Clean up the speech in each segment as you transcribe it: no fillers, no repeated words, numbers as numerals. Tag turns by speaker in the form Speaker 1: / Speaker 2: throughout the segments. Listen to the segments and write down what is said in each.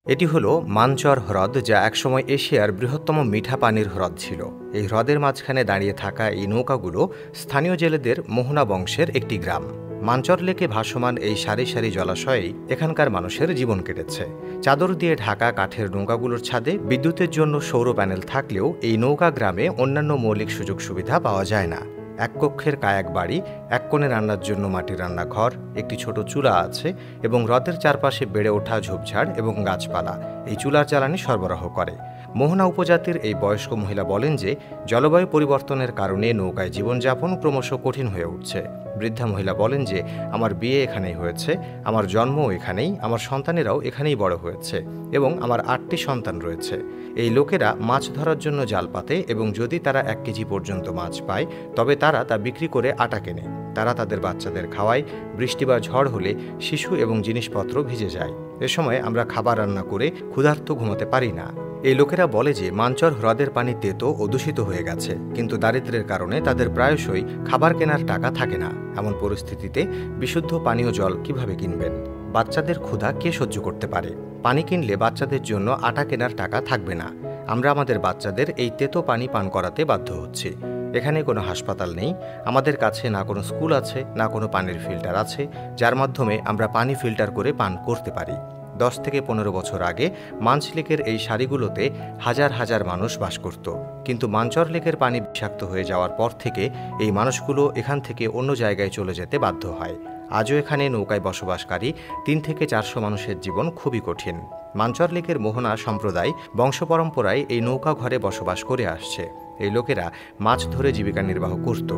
Speaker 1: এটি হলো মানচর হ্রদ, যা একসময় এশিয়ার বৃহত্তম মিঠা পানির হ্রদ ছিল। এই হ্রদের মাঝখানে দাঁড়িয়ে থাকা এই নৌকাগুলো স্থানীয় জেলেদের মোহনা বংশের একটি গ্রাম। মানচর লেকে ভাসমান এই সারি সারি জলাশয়েই এখানকার মানুষের জীবন কেটেছে। চাদর দিয়ে ঢাকা কাঠের নৌকাগুলোর ছাদে বিদ্যুতের জন্য সৌর প্যানেল থাকলেও এই নৌকা গ্রামে অন্যান্য মৌলিক সুযোগ সুবিধা পাওয়া যায় না। এক কক্ষের কায়াক বাড়ি, এক কোণে রান্নার জন্য মাটির রান্নাঘর, একটি ছোট চুলা আছে এবং হ্রদের চারপাশে বেড়ে ওঠা ঝোপঝাড় এবং গাছপালা এই চুলার জ্বালানি সরবরাহ করে। মোহনা উপজাতির এই বয়স্ক মহিলা বলেন যে জলবায়ু পরিবর্তনের কারণে নৌকায় জীবনযাপন ক্রমশ কঠিন হয়ে উঠছে। বৃদ্ধা মহিলা বলেন যে আমার বিয়ে এখানেই হয়েছে, আমার জন্মও এখানেই, আমার সন্তানেরাও এখানেই বড় হয়েছে এবং আমার 8টি সন্তান রয়েছে। এই লোকেরা মাছ ধরার জন্য জাল পাতে এবং যদি তারা 1 কেজি পর্যন্ত মাছ পায় তবে তারা তা বিক্রি করে আটা কেনে। তারা তাদের বাচ্চাদের খাওয়ায়। বৃষ্টি বা ঝড় হলে শিশু এবং জিনিসপত্র ভিজে যায়। এ সময় আমরা খাবার রান্না করে ক্ষুধার্ত ঘুমাতে পারি না। এই লোকেরা বলে যে মানচর হ্রদের পানি তেতো ও দূষিত হয়ে গেছে, কিন্তু দারিদ্র্যের কারণে তাদের প্রায়শই খাবার কেনার টাকা থাকে না। এমন পরিস্থিতিতে বিশুদ্ধ পানীয় জল কিভাবে কিনবেন? বাচ্চাদের ক্ষুধা কে সহ্য করতে পারে? পানি কিনলে বাচ্চাদের জন্য আটা কেনার টাকা থাকবে না। আমরা আমাদের বাচ্চাদের এই তেতো পানি পান করাতে বাধ্য হচ্ছি। এখানে কোনো হাসপাতাল নেই, আমাদের কাছে না কোনো স্কুল আছে, না কোনো পানির ফিল্টার আছে যার মাধ্যমে আমরা পানি ফিল্টার করে পান করতে পারি। 10 থেকে 15 বছর আগে মানচ লেকের এই সারিগুলোতে হাজার হাজার মানুষ বাস করত, কিন্তু মানচর লেকের পানি বিষাক্ত হয়ে যাওয়ার পর থেকে এই মানুষগুলো এখান থেকে অন্য জায়গায় চলে যেতে বাধ্য হয়। আজও এখানে নৌকায় বসবাসকারী 3 থেকে 400 মানুষের জীবন খুবই কঠিন। মানচর লেকের মোহনা সম্প্রদায় বংশপরম্পরায় এই নৌকা ঘরে বসবাস করে আসছে। এই লোকেরা মাছ ধরে জীবিকা নির্বাহ করত।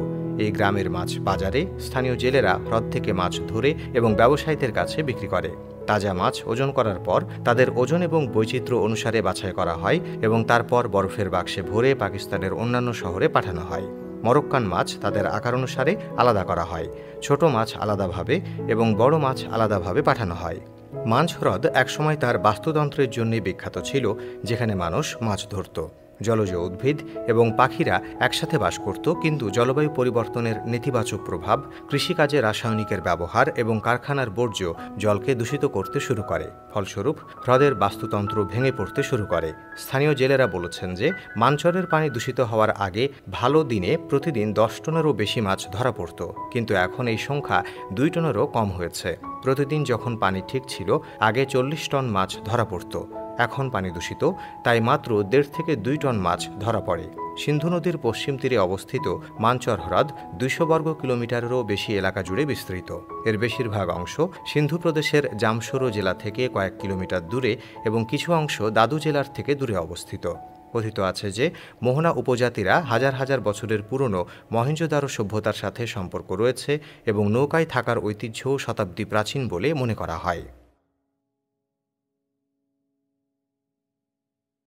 Speaker 1: এই গ্রামের মাছ বাজারে স্থানীয় জেলেরা হ্রদ থেকে মাছ ধরে এবং ব্যবসায়ীদের কাছে বিক্রি করে। তাজা মাছ ওজন করার পর তাদের ওজন এবং বৈচিত্র্য অনুসারে বাছাই করা হয় এবং তারপর বরফের বাক্সে ভরে পাকিস্তানের অন্যান্য শহরে পাঠানো হয়। মরক্কান মাছ তাদের আকার অনুসারে আলাদা করা হয়। ছোট মাছ আলাদাভাবে এবং বড় মাছ আলাদাভাবে পাঠানো হয়। মানচ হ্রদ একসময় তার বাস্তুতন্ত্রের জন্য বিখ্যাত ছিল, যেখানে মানুষ মাছ ধরত। জলজ উদ্ভিদ এবং পাখিরা একসাথে বাস করত, কিন্তু জলবায়ু পরিবর্তনের নেতিবাচক প্রভাব, কৃষিকাজে রাসায়নিকের ব্যবহার এবং কারখানার বর্জ্য জলকে দূষিত করতে শুরু করে। ফলস্বরূপ হ্রদের বাস্তুতন্ত্র ভেঙে পড়তে শুরু করে। স্থানীয় জেলেরা বলেছেন যে মানচরের পানি দূষিত হওয়ার আগে ভালো দিনে প্রতিদিন 10 টনেরও বেশি মাছ ধরা পড়ত, কিন্তু এখন এই সংখ্যা 2 টনেরও কম হয়েছে। প্রতিদিন যখন পানি ঠিক ছিল আগে 40 টন মাছ ধরা পড়ত। এখন পানি দূষিত, তাই মাত্র 1.5 থেকে 2 টন মাছ ধরা পড়ে। সিন্ধু নদীর পশ্চিম তীরে অবস্থিত মানচর হ্রদ 200 বর্গ কিলোমিটারেরও বেশি এলাকা জুড়ে বিস্তৃত। এর বেশিরভাগ অংশ সিন্ধু প্রদেশের জামসরো জেলা থেকে কয়েক কিলোমিটার দূরে এবং কিছু অংশ দাদু জেলার থেকে দূরে অবস্থিত। কথিত আছে যে মোহনা উপজাতিরা হাজার হাজার বছরের পুরনো মহেঞ্জোদারো সভ্যতার সাথে সম্পর্ক রয়েছে এবং নৌকায় থাকার ঐতিহ্যও শতাব্দী প্রাচীন বলে মনে করা হয়।